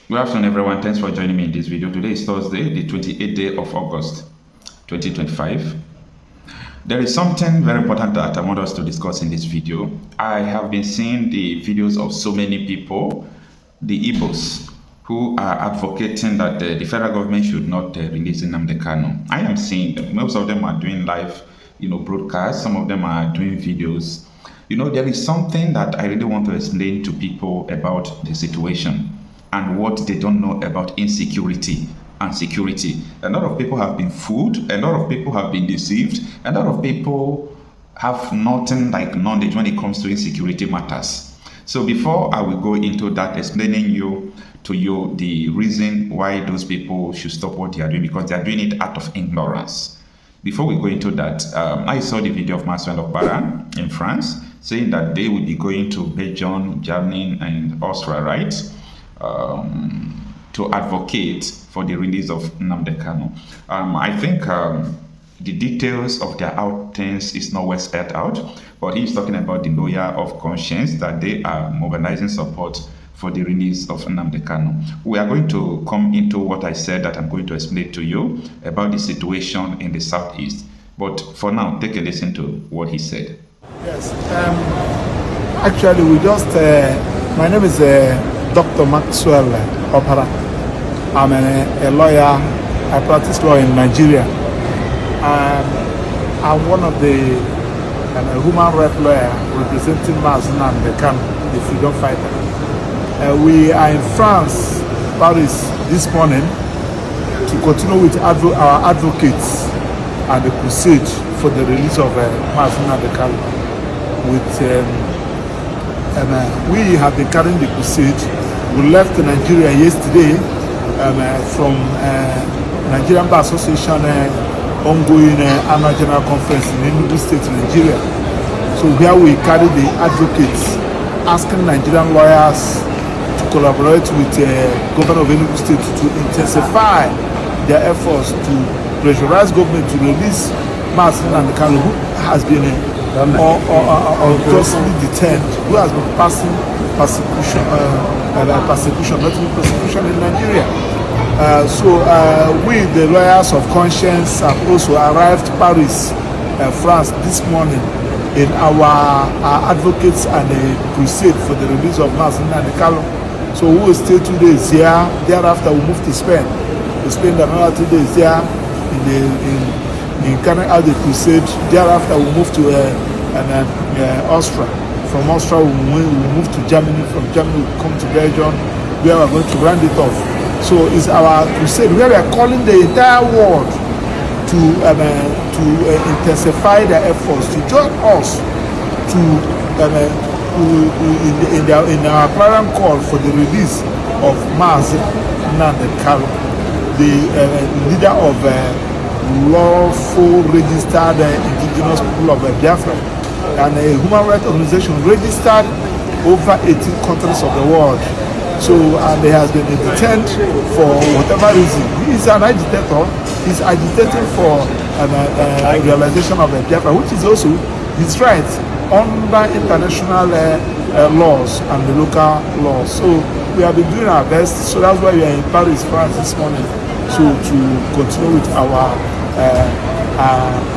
Good afternoon, everyone. Thanks for joining me in this video. Today is Thursday, the 28th day of August, 2025. There is something very important that I want us to discuss in this video. I have been seeing the videos of so many people, the Igbos, who are advocating that the federal government should not release Nnamdi Kanu. I am seeing them. Most of them are doing live, broadcasts. Some of them are doing videos. There is something that I really want to explain to people about the situation and what they don't know about insecurity and security. A lot of people have been fooled, a lot of people have been deceived, a lot of people have nothing like knowledge when it comes to insecurity matters. So before I will go into that, explaining to you the reason why those people should stop what they are doing, because they are doing it out of ignorance. Before we go into that, I saw the video of Marcel Okpara in France saying that they will be going to Belgium, Germany, and Austria, right? To advocate for the release of Nnamdi Kanu. I think the details of their outings is not well spelled out, but he's talking about the lawyer of conscience, that they are mobilizing support for the release of Nnamdi Kanu. We are going to come into what I said that I'm going to explain to you about the situation in the southeast. But for now, take a listen to what he said. Yes, actually we just, my name is Dr. Maxwell Opara. I'm a lawyer. I practice law in Nigeria. I'm one of the human rights lawyer representing Nnamdi Kanu, the freedom fighter. We are in France, Paris, this morning to continue with our advocates and the crusade for the release of Nnamdi Kanu. We have been carrying the crusade. We left Nigeria yesterday from Nigerian Bar Association ongoing annual general conference in Enugu State, Nigeria. So here we carry the advocates, asking Nigerian lawyers to collaborate with the governor of Enugu State to intensify their efforts to pressurize government to release Nnamdi Kanu, who has been unjustly detained, who has been passing persecution, not even persecution in Nigeria. We, the lawyers of conscience, have also arrived Paris, France this morning in our advocates and a crusade for the release of Nnamdi Kanu. So we will stay 2 days here. Thereafter, we move to Spain. We spend another 2 days here in carrying out the crusade. Thereafter, we move to Austria. From Austria, we move to Germany. From Germany, we come to Belgium, where we are going to round it off. So it's our crusade where we are calling the entire world to intensify their efforts, to join us in our clarion call for the release of Nnamdi Kanu, the leader of lawful registered indigenous people of Biafra, and a human rights organization registered over 18 countries of the world. So, and he has been detained for whatever reason. He is an agitator. He's agitating for realization of Biafra, which is also his right under international laws and the local laws. So we have been doing our best. So that's why we are in Paris, France this morning, so to continue with our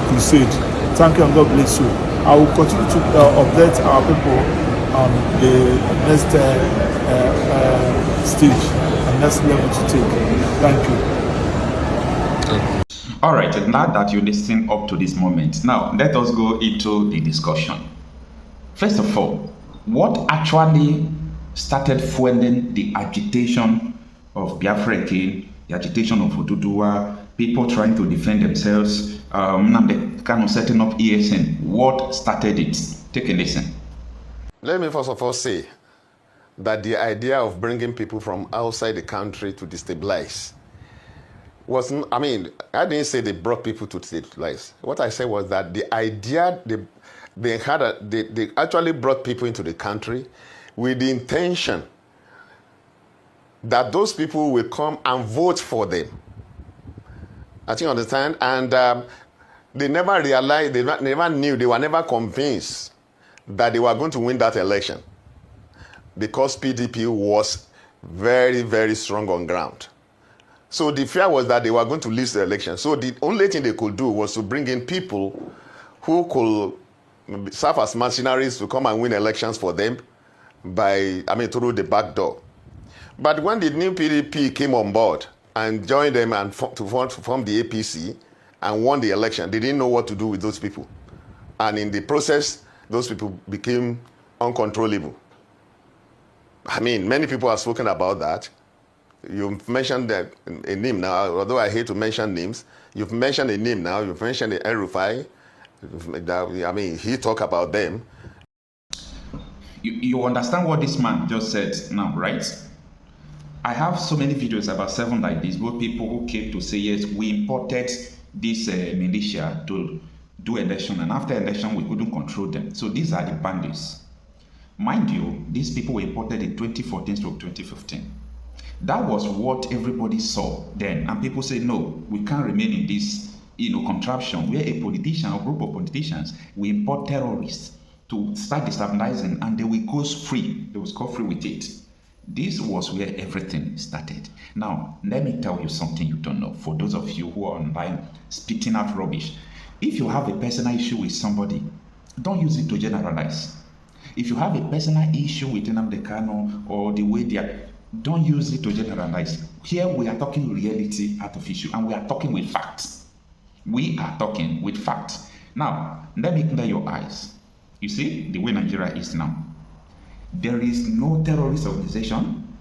crusade. Thank you and God bless you. I will continue to update our people on the next stage and next level to take. Thank you. All right, now that you listen up to this moment, now let us go into the discussion. First of all, what actually started fueling the agitation of Biafra again, the agitation of Oduduwa, people trying to defend themselves, Nnamdi Kanu setting up ESN? What started it? Take a listen. Let me first of all say that the idea of bringing people from outside the country to destabilize wasn't, I didn't say they brought people to destabilize. What I said was that the idea, they actually brought people into the country with the intention that those people will come and vote for them. I think you understand? And they never realized, they never knew, they were never convinced that they were going to win that election, because PDP was very, very strong on ground. So the fear was that they were going to lose the election. So the only thing they could do was to bring in people who could serve as mercenaries to come and win elections for them through the back door. But when the new PDP came on board and joined them and to form the APC and won the election, they didn't know what to do with those people. And in the process, those people became uncontrollable. I mean, many people have spoken about that. You've mentioned a name now, although I hate to mention names. You've mentioned a name now. You've mentioned the El-Rufai. I mean, he talked about them. You understand what this man just said now, right? I have so many videos, about 7 like this, both people who came to say, yes, we imported this militia to do election, and after election, we couldn't control them. So these are the bandits. Mind you, these people were imported in 2014 to 2015. That was what everybody saw then, and people say, no, we can't remain in this contraption where a politician or group of politicians will import terrorists to start destabilizing, and they will go free. They will score free with it. This was where everything started. Now, let me tell you something you don't know. For those of you who are online spitting out rubbish, if you have a personal issue with somebody, don't use it to generalize. If you have a personal issue with Nnamdi Kanu or the way they are, don't use it to generalize. Here we are talking reality out of issue, and we are talking with facts. We are talking with facts. Now, let me clear your eyes. You see the way Nigeria is now. There is no terrorist organization,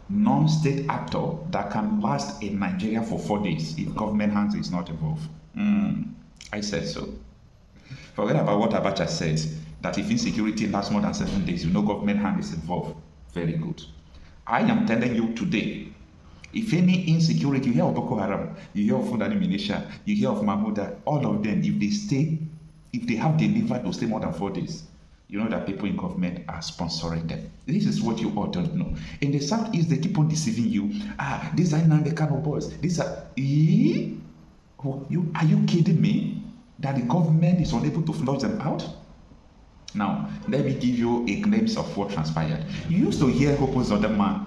non-state actor that can last in Nigeria for 4 days if government hands is not involved. I said so. Forget about what Abacha said, that if insecurity lasts more than 7 days, you know government hand is involved. Very good. I am telling you today, if any insecurity, you hear of Boko Haram, you hear of Fulani Militia, you hear of Mahmouda, all of them, if they have the liver to stay more than 4 days, you know that people in government are sponsoring them. This is what you all don't know. In the Southeast, they keep on deceiving you. These are Nnamdi Kanu boys. These are... Are you kidding me? That the government is unable to flush them out? Now, let me give you a glimpse of what transpired. You used to hear Hope Uzodinma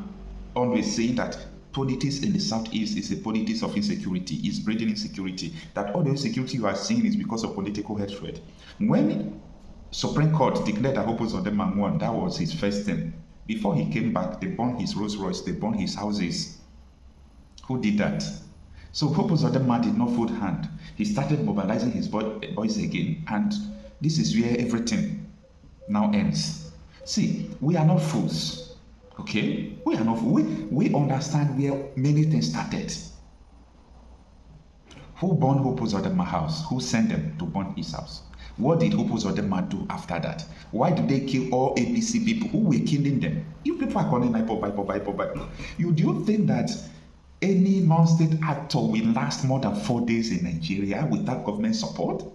always saying that politics in the Southeast is a politics of insecurity, is breeding insecurity, that all the insecurity you are seeing is because of political hatred. When Supreme Court declared that Hope Uzodinma won, that was his first thing. Before he came back, they burned his Rolls Royce, they burned his houses. Who did that? So Hope Uzodinma did not fold hand. He started mobilizing his boys again, and this is where everything now ends. See, we are not fools, okay? We are not. We understand where many things started. Who burned Hope Uzodinma house? Who sent them to burn his house? What did Hope Uzodinma do after that? Why did they kill all APC people? Who were killing them? You people are calling ipob. Do you think that any non-state actor will last more than 4 days in Nigeria without government support?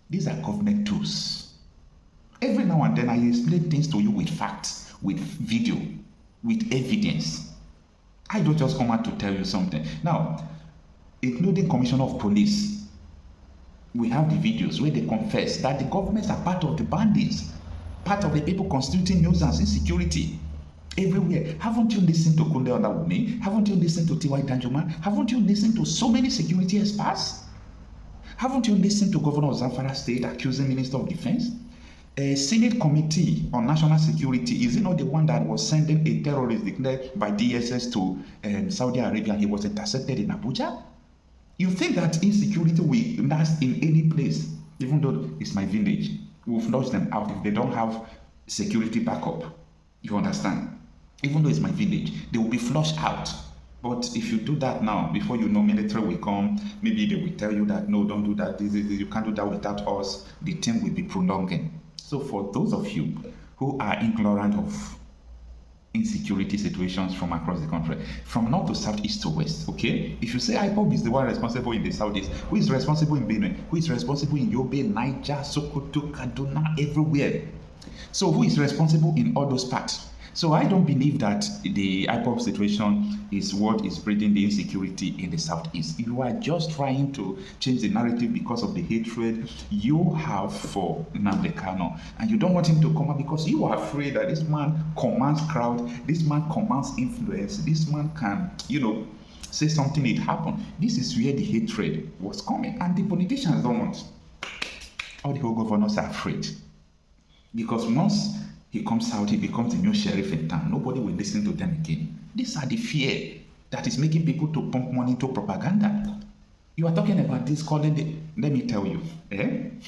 These are government tools. Every now and then I explain things to you with facts, with video, with evidence. I don't just come out to tell you something. Now, including Commissioner of Police, we have the videos where they confess that the governments are part of the bandits, part of the people constituting nuisance, insecurity everywhere. Haven't you listened to Kunde Olawumi? Haven't you listened to T.Y. Danjuma? Haven't you listened to so many security experts? Haven't you listened to Governor of Zamfara State accusing Minister of Defense? A Senate Committee on National Security, is it not the one that was sending a terrorist declared by DSS to Saudi Arabia? He was intercepted in Abuja? You think that insecurity will last in any place, even though it's my village? We'll flush them out if they don't have security backup. You understand? Even though it's my village, they will be flushed out. But if you do that now, before you know, military will come, maybe they will tell you that, no, don't do that, you can't do that without us. The thing will be prolonging. So for those of you who are ignorant of insecurity situations from across the country, from north to south, east to west, okay? If you say ipob is the one responsible in the southeast, who is responsible in Benue? Who is responsible in Yobe, Niger, Sokoto, Kaduna, everywhere? So who is responsible in all those parts? So I don't believe that the ipob situation is what is breeding the insecurity in the Southeast. You are just trying to change the narrative because of the hatred you have for Nnamdi Kanu, and you don't want him to come out because you are afraid that this man commands crowd, this man commands influence, this man can, say something it happened. This is where the hatred was coming, and the politicians don't want. All the whole governors are afraid. Because once he comes out, he becomes the new sheriff in town. Nobody will listen to them again. These are the fear that is making people to pump money into propaganda. You are talking about this, calling the, let me tell you, if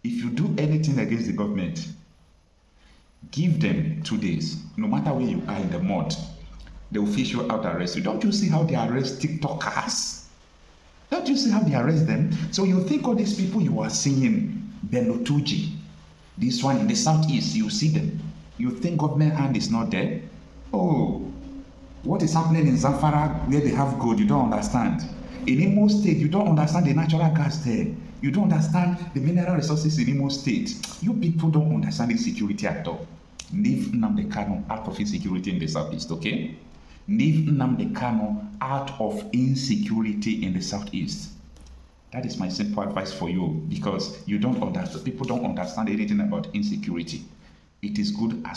you do anything against the government, give them 2 days. No matter where you are in the mud, they will fish you out, arrest you. Don't you see how they arrest TikTokers? Don't you see how they arrest them? So you think all these people you are seeing, Belotuji, this one in the Southeast, you see them. You think government hand is not there? Oh, what is happening in Zamfara where they have gold, you don't understand. In Imo State, you don't understand the natural gas there. You don't understand the mineral resources in Imo State. You people don't understand insecurity at all. Leave Nnamdi Kanu out of insecurity in the Southeast, okay? Leave Nnamdi Kanu out of insecurity in the Southeast. That is my simple advice for you, because you don't understand. People don't understand anything about insecurity. It is good as